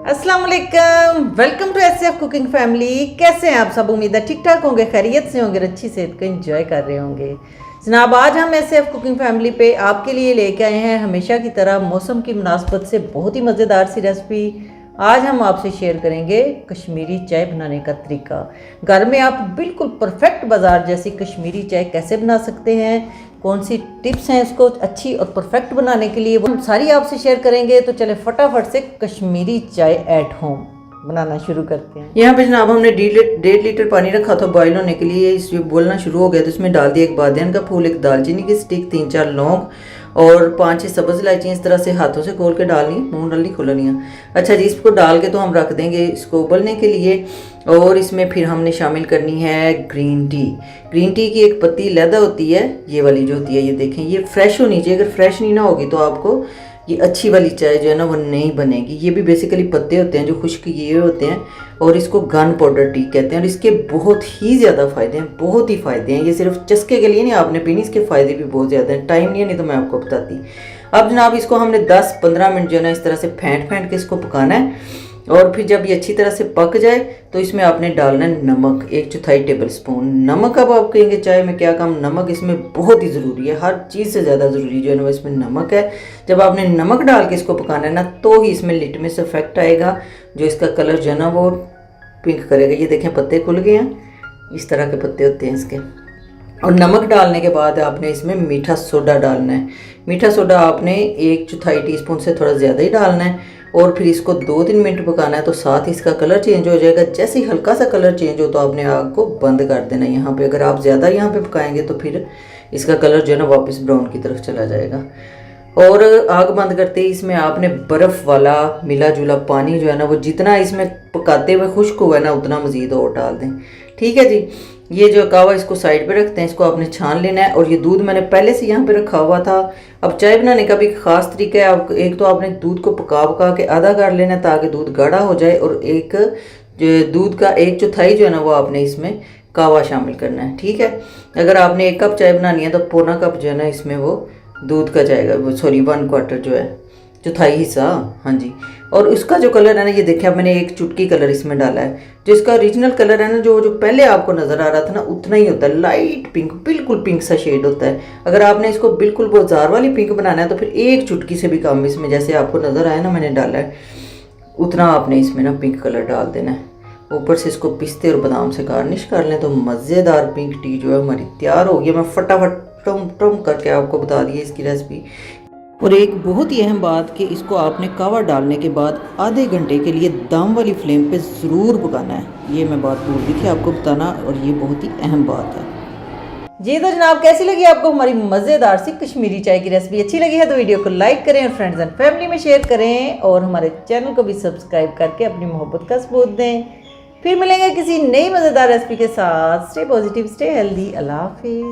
अस्सलाम वालेकुम, welcome to SF cooking family. कैसे हैं आप सब? उम्मीद है ठीक ठाक होंगे, खैरियत से होंगे, अच्छी सेहत को एंजॉय कर रहे होंगे। जनाब, आज हम एसएफ कुकिंग फैमिली पे आपके लिए लेके आए हैं हमेशा की तरह मौसम की मुनासबत से बहुत ही मज़ेदार सी रेसिपी। आज हम आपसे शेयर करेंगे कश्मीरी चाय बनाने का तरीका। घर में आप बिल्कुल परफेक्ट बाज़ार जैसी कश्मीरी चाय कैसे बना सकते हैं, कौन सी टिप्स हैं इसको अच्छी और परफेक्ट बनाने के लिए, वो हम सारी आपसे शेयर करेंगे। तो चले फटाफट से कश्मीरी चाय एट होम बनाना शुरू करते हैं। यहाँ पे जनाब हमने 1.5 लीटर पानी रखा था बॉईल होने के लिए। इस बोलना शुरू हो गया तो इसमें डाल दिया एक बादियान का फूल, एक दालचीनी की स्टिक, 3-4 लौंग और 5-6 सब्ज़ इलायची इस तरह से हाथों से खोल के डालनी, मुँह डालनी, खोलनी है। अच्छा जी, इसको डाल के तो हम रख देंगे इसको उबलने के लिए। और इसमें फिर हमने शामिल करनी है ग्रीन टी। ग्रीन टी की एक पत्ती लैदा होती है, ये वाली जो होती है, ये देखें, ये फ्रेश होनी चाहिए। अगर फ्रेश नहीं ना होगी तो आपको ये अच्छी वाली चाय जो है ना वो नहीं बनेगी। ये भी बेसिकली पत्ते होते हैं जो खुश्क किए होते हैं और इसको गन पाउडर टी कहते हैं। और इसके बहुत ही ज़्यादा फ़ायदे हैं, बहुत ही फ़ायदे हैं। ये सिर्फ चस्के के लिए नहीं आपने पीनी, इसके फ़ायदे भी बहुत ज़्यादा हैं। टाइम नहीं है, नहीं तो मैं आपको बताती। अब जनाब इसको हमने 10-15 मिनट जो है ना इस तरह से फेंट के इसको पकाना है। और फिर जब ये अच्छी तरह से पक जाए तो इसमें आपने डालना है नमक, 1/4 टेबल स्पून नमक। अब आप कहेंगे चाय में क्या काम, नमक इसमें बहुत ही ज़रूरी है, हर चीज़ से ज़्यादा ज़रूरी जो है ना इसमें नमक है। जब आपने नमक डाल के इसको पकाना है ना तो ही इसमें लिटमस इफेक्ट आएगा, जो इसका कलर जो है ना वो पिंक करेगा। ये देखें पत्ते खुल गए हैं, इस तरह के पत्ते होते हैं इसके। और नमक डालने के बाद आपने इसमें मीठा सोडा डालना है। मीठा सोडा आपने 1/4 टीस्पून से थोड़ा ज़्यादा ही डालना है। और फिर इसको 2-3 मिनट पकाना है। तो साथ ही इसका कलर चेंज हो जाएगा। जैसे ही हल्का सा कलर चेंज हो तो आपने आग को बंद कर देना। यहाँ पे अगर आप ज़्यादा यहाँ पे पकाएंगे तो फिर इसका कलर जो है ना वापस ब्राउन की तरफ चला जाएगा। और आग बंद करते ही इसमें आपने बर्फ़ वाला मिला जुला पानी जो है ना वो जितना इसमें पकाते हुए खुश्क हुआ है ना उतना मज़ीद और डाल दें। ठीक है जी, ये जो कावा इसको साइड पे रखते हैं, इसको आपने छान लेना है। और ये दूध मैंने पहले से यहाँ पे रखा हुआ था। अब चाय बनाने का भी एक ख़ास तरीका है। आप एक तो आपने दूध को पका के आधा कर लेना है ताकि दूध गाढ़ा हो जाए। और एक दूध का 1/4 जो है ना वो आपने इसमें कावा शामिल करना है। ठीक है, अगर आपने 1 कप चाय बनानी है तो पौना कप जो है ना इसमें वो दूध का जाएगा, वो सॉरी 1/4 जो है, 1/4 हिस्सा। हाँ जी। और उसका जो कलर है ना, ये देखिए अब मैंने 1 चुटकी कलर इसमें डाला है। जो इसका ओरिजिनल कलर है ना, जो पहले आपको नज़र आ रहा था ना, उतना ही होता है, लाइट पिंक, बिल्कुल पिंक सा शेड होता है। अगर आपने इसको बिल्कुल बाजार वाली पिंक बनाना है तो फिर 1 चुटकी से भी कम इसमें, जैसे आपको नज़र आया ना मैंने डाला है, उतना आपने इसमें ना पिंक कलर डाल देना है। ऊपर से इसको पिस्ते और बादाम से गार्निश कर लें तो मज़ेदार पिंक टी जो है हमारी तैयार हो गई। मैं फटाफट टम करके आपको बता दी इसकी रेसिपी। और एक बहुत ही अहम बात कि इसको आपने कावा डालने के बाद आधे घंटे के लिए दम वाली फ्लेम पे ज़रूर पकाना है। ये मैं बात भूल गई थी आपको बताना, और ये बहुत ही अहम बात है जी। तो जनाब, कैसी लगी आपको हमारी मज़ेदार सी कश्मीरी चाय की रेसिपी? अच्छी लगी है तो वीडियो को लाइक करें और फ्रेंड्स एंड फैमिली में शेयर करें। और हमारे चैनल को भी सब्सक्राइब करके अपनी मोहब्बत का सबूत दें। फिर मिलेंगे किसी नई मज़ेदार रेसिपी के साथ। Stay positive, stay healthy. अल्लाह हाफिज़।